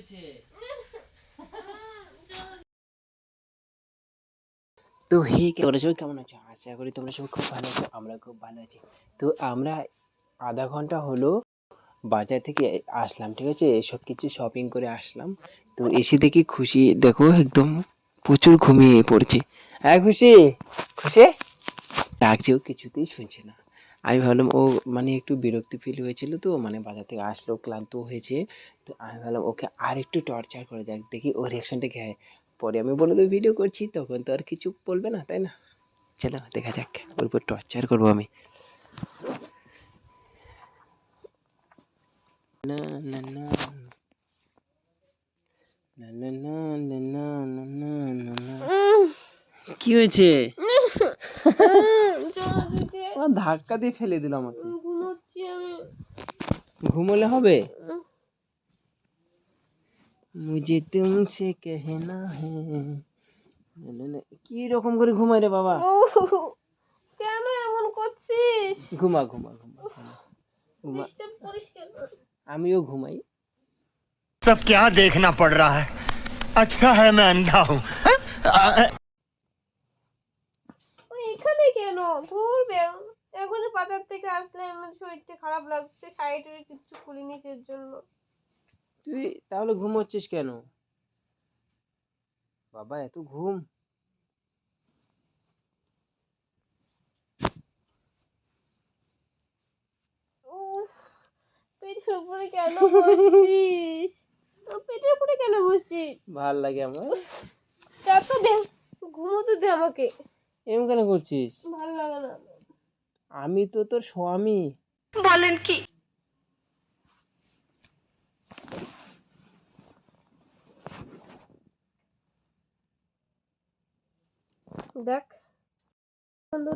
হয়েছে? তো হে তোমরা সবাই কেমন আছো? আশা করি তোমরা সবাই খুব ভালো আছো। আমরা খুব ভালো আছি। তো আমরা আধা ঘন্টা হলো বাজার থেকে আসলাম, ঠিক আছে? এসব কিছু শপিং করে আসলাম। তো এসে দেখি খুশি দেখো একদম প্রচুর ঘুমিয়ে পড়ছে। হ্যাঁ খুশি, খুশি ডাকছেও কিছুতেই শুনছে না। আমি ভাবলাম ও মানে একটু বিরক্তি ফিল হয়েছিল, তো মানে বাজার থেকে আসলো ক্লান্ত হয়েছে। তো আমি ভাবলাম ওকে আর একটু টর্চার করে যাক, দেখি ওর রিয়াকশনটা কী হয়। পরে আমি বলে দেবো ভিডিও করছি, তখন তো আর কিছু বলবে না, তাই না? চলো দেখা যাক, ওর উপর টর্চার করবো আমি। না না না না না না না না না না না না। কি হয়েছে? আমার ধাক্কা দিয়ে ফেলে দিল আমাকে। ঘুমোচ্ছি আমি। ঘুমোলে হবে? মুঝে তুমসে कहना है। না না, কি রকম করে ঘুমাই রে বাবা? কেন এমন করছিস? ঘুমা ঘুমা ঘুমা ঘুমা ঘুমা। ডিস্টার্ব করিস কেন? আমিও ঘুমাই। सब क्या देखना पड़ रहा है? अच्छा है मैं अंधा हूँ। ওই এখানে কেন? ধুর ব্যাং। এখনই বাজার থেকে আসলে আমার শরীরটা খারাপ লাগছে। শাড়ি কিচ্ছু খুলিনি এর জন্য। তুই তাহলে ঘুমোচ্ছিস কেন বাবা? এত ঘুম? উফ, পেটের উপরে কেন বসছিস? পেটের উপরে কেন বসছিস? ভাল লাগে আমার। যা তো ব্যাং, ঘুমোতে দে আমাকে। এরকম কেন করছিস? ভাল লাগে না। আমি তো তোর স্বামী। বলেন কি? দেখ,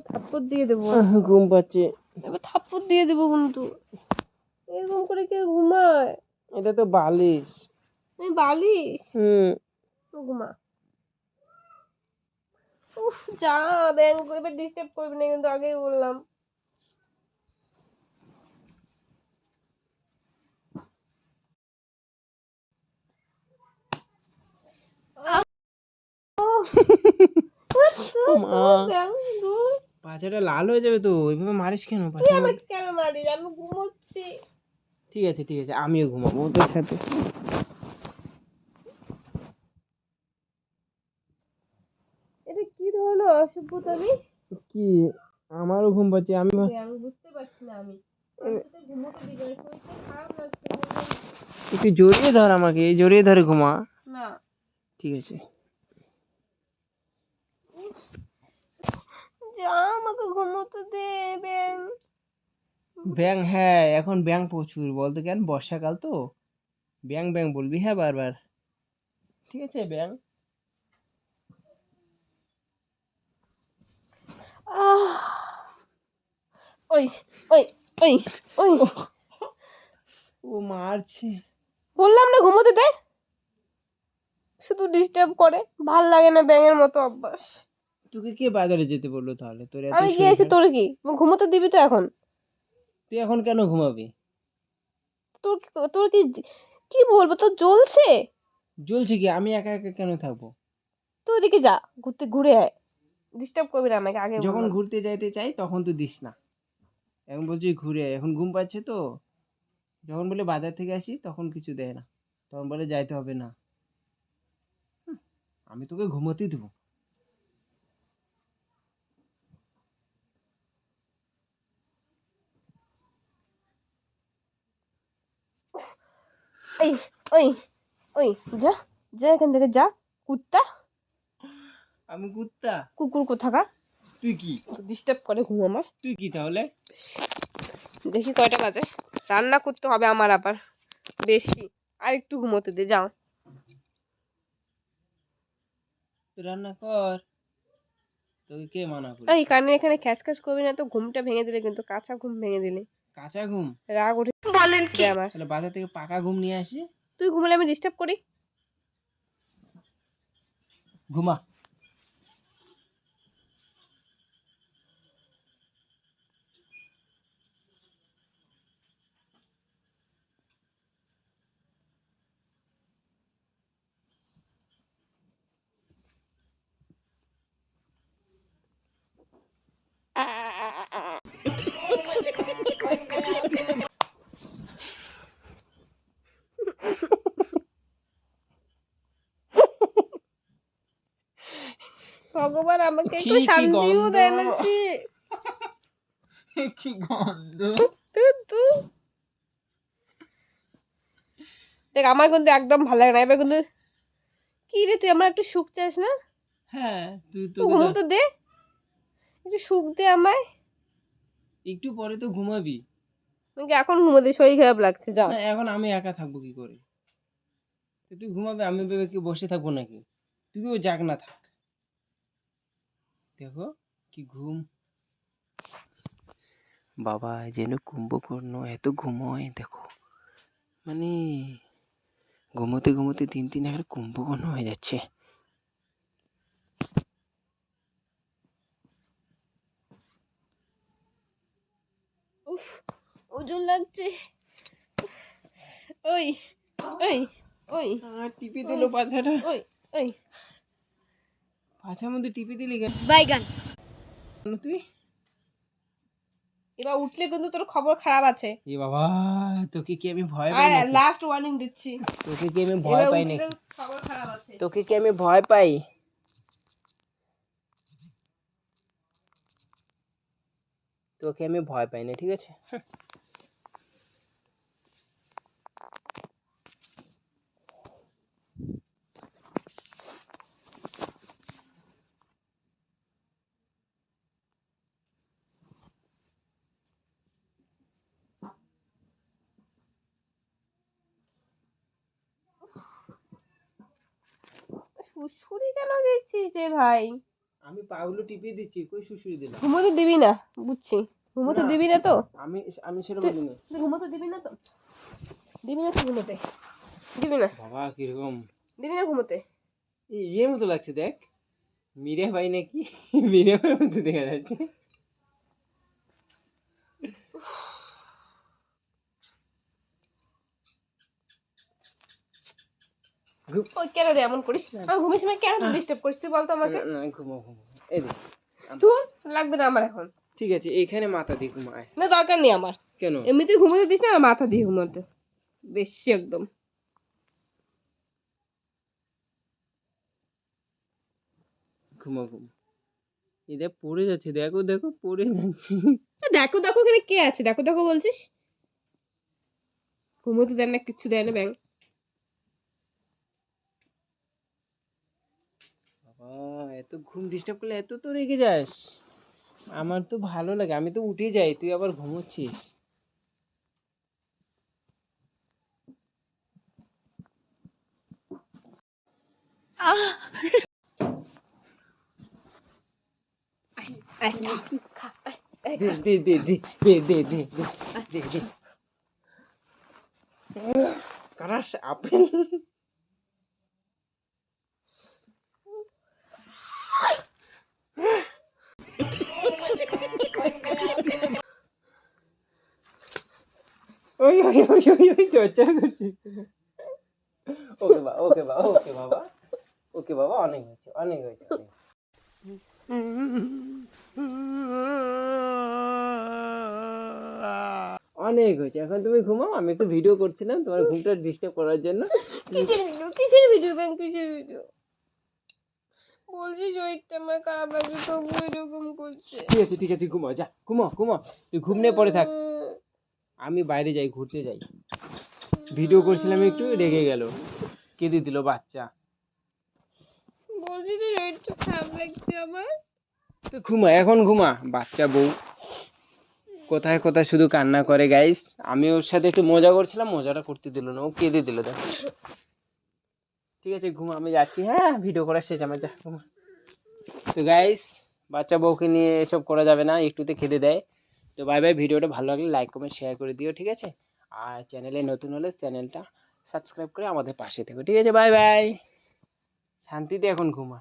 থাপ্পড় দিয়ে দেবো। ঘুম পাচ্ছে। এবার থাপ্পড় দিয়ে দেবো কিন্তু। এরকম করে কেউ ঘুমায়? এটা তো বালিশ। আমি বালিশ? ঘুমা। উফ, যা ব্যাং, এবার ডিস্টার্ব করবি না কিন্তু, আগেই বললাম। পাছাটা লাল হয়ে যাবে তো, ওইভাবে মারিস কেন তুই পাছা? আমাকে কেন মারিস? আমি ঘুমোচ্ছি। ঠিক আছে ঠিক আছে, আমিও ঘুমাবো তোর সাথে। এটা কি ধরনের অসভ্যতামি? কি? আমারও ঘুম পাচ্ছে। আমি আমি বুঝতে পারছি না। আমি তোকে ঘুমোতে দিই না, শরীরটা খারাপ লাগছে। একটু জড়িয়ে ধর আমাকে, জড়িয়ে ধরে ঘুমা। না, ঠিক আছে। যা আমাকে ঘুমোতে দে ব্যাং। ব্যাং? হ্যাঁ এখন ব্যাং প্রচুর, বলতো কেন, বর্ষাকাল তো। ব্যাং ব্যাং বলবি হ্যাঁ বারবার, ঠিক আছে? ব্যাং। ওই ওই ওই ওই, ও মারছে। বললাম না ঘুমোতে দে, শুধু ডিস্টার্ব করে। ভাল লাগে না ব্যাঙের মতো অভ্যাস। তোকে কে বাজারে যেতে বললো তাহলে? তোর এত আমি শরীর গিয়েছি, খারাপ। তোর কি? ঘুমোতে দিবি তো এখন? তুই এখন কেন ঘুমাবি? তোর কি, কি বলবো, তোর জ্বলছে? জ্বলছে কি? আমি একা একা কেন থাকবো? তুই ওদিকে যা, ঘুরে আয়। ডিস্টার্ব করবি না আমাকে, আগে যখন বললাম। ঘুরতে যাইতে চাই তখন তো দিস না। এখন বলছি ঘুরে আয়, এখন ঘুম পাচ্ছে তো। যখন বলে বাজার থেকে আসি তখন কিছু দেয় না, তখন বলে যাইতে হবে না। আমি তোকে ঘুমোতেই দেবো। এই ওই ওই, যা যা এখান থেকে যা, কুত্তা। আমি কুত্তা? কুকুর কোথাকার। তুই কি? ডিস্টার্ব করে ঘুম আমার। তুই কি তাহলে? দেখি কয়টা বাজে, রান্না করতে হবে আমার আবার বেশি। আর একটু ঘুমোতে দে, যাও। তুই রান্না কর, তোকে কে মানা এই করেছে? কানে এখানে খ্যাচ খ্যাচ করবি না তো, ঘুমটা ভেঙে দিলে কিন্তু, কাঁচা ঘুম ভেঙে দিলে। কাঁচা ঘুম? রাগ উঠে। বলেন কি আমার? তাহলে বাজার থেকে পাকা ঘুম নিয়ে আসি। তুই ঘুমলে আমি ডিস্টার্ব করি? ঘুমা। ভগবান আমাকে ছি, একটু কি শান্তিও গন্ধ। দেয় না ছি। কি গন্ধ। তু দেখ আমার কিন্তু একদম ভালো লাগে না। এবার কিন্তু কি রে তুই আমার একটু সুখ চাস না? হ্যাঁ তুই তো তুই ঘুমোতে দে, একটু সুখ দে আমায়। একটু পরে তো ঘুমাবি। নাকি এখন ঘুমোতে শরীর খারাপ লাগছে যা। না এখন আমি একা থাকবো কি করে? তো তুই ঘুমাবে, আমি ভেবে কি বসে থাকবো নাকি? তুইও জাগ না থাক। দেখো কি ঘুম। বাবা যেন কুম্ভকর্ণ এত ঘুমোয় দেখো, মানে ঘুমোতে ঘুমোতে দিন দিন এখন কুম্ভকর্ণ হয়ে যাচ্ছে। উফ ওজন লাগছে। ওই ওই ওই টিপে দিল পাছাটা। ওই ওই পাছার মধ্যে টিপে দিলি কেন বাইগান। তুই? এবার উঠলে কিন্তু তোর খবর খারাপ আছে। এ বাবা, তোকে কি আমি ভয় আর পাই নাকি? লাস্ট ওয়ার্নিং দিচ্ছি, তোকে কি আমি ভয় এবার পাই উঠলে নাকি? খবর খারাপ আছে। তোকে কি আমি ভয় পাই? তোকে আমি ভয় পাই না, ঠিক আছে? সুসুরি কেন দিচ্ছিস রে ভাই? আমি পাগুলো টিপে দিচ্ছি, কই শুশুরি দিলাম? ঘুমোতে দিবি না বুঝছি, ঘুমোতে না। দিবি না তো? আমি আমি সেটা তুই বলিনি। তুই ঘুমোতে দিবি না তো? দিবি না তো ঘুমোতে? দিবি না? বাবা কিরকম দিবি না ঘুমোতে? ইয়ের মতো লাগছে দেখ, মিরে ভাই নাকি মিরে ভাইয়ের মতো দেখা যাচ্ছে। ওই কেন রে এমন করিস? আমি ঘুমের সময় কেন ডিস্টার্ব করিস তুই বলতো আমাকে? না ঘুমো ঘুমো, এই দেখ। তুই লাগবে না আমার এখন। ঠিক আছে এইখানে মাথা দিয়ে ঘুমায়। না দরকার নেই আমার, কেন? এমনিতে ঘুমোতে দিস না, আর মাথা দিয়ে ঘুমোতে বেশি একদম। ঘুমো ঘুমো। এটা পড়ে যাচ্ছে, দেখো দেখো পড়ে যাচ্ছে। দেখো দেখো এখানে কে আছে, দেখো দেখো বলছিস? ঘুমোতে দেয় না, কিচ্ছু দেয় না ব্যাং। বাবা এত ঘুম ডিস্টার্ব করলে এত তো রেগে যাস? আমার তো ভালো লাগে, আমি তো উঠে যাই, তুই আবার ঘুমোচ্ছিস। আয়, খা, আয়, আয়, দে খা। দে দে দে দে দে দে দে দে। কারাস আপেল। ওই ওই ওই ওই ওই চর্চা করছিস। ওকে বা ওকে বা ওকে বাবা, ওকে বাবা, অনেক হয়েছে অনেক হয়েছে। অনেক হয়েছে, এখন তুমি ঘুমাও, আমি একটু ভিডিও করছিলাম তোমার ঘুমটা ডিস্টার্ব করার জন্য। কিসের ভিডিও, কিসের ভিডিও ব্যাং, কিসের ভিডিও? বলছি শরীরটা আমার খারাপ লাগছে তবু এরকম করছে। ঠিক আছে ঘুমাও, যা ঘুমাও ঘুমাও, তুই ঘুম নিয়ে পড়ে থাক। আমি বাইরে যাই, ঘুরতে যাই। ভিডিও করছিলাম একটু, রেগে গেল, কেঁদে দিল বাচ্চা। বলছি যে শরীরটা খারাপ লাগছে আমার। তো ঘুমা, এখন ঘুমা, বাচ্চা বউ কোথায় কোথায় শুধু কান্না করে গাইস। আমি ওর সাথে একটু মজা করছিলাম, মজাটা করতে দিল না, ও কেঁদে দিল দেখো। ঠিক আছে ঘুমা, আমি যাচ্ছি, হ্যাঁ ভিডিও করা শেষ আমার, যা ঘুমা। তো গাইস বাচ্চা বউকে নিয়ে এসব করা যাবে না, একটুতে খেতে দেয়। তো বাই বাই, ভিডিওটা ভালো লাগলে লাইক কমেন্ট শেয়ার করে দিও, ঠিক আছে? আর চ্যানেলে নতুন হলে চ্যানেলটা সাবস্ক্রাইব করে আমাদের পাশে থেকো, ঠিক আছে? বাই বাই, শান্তিতে এখন ঘুমা।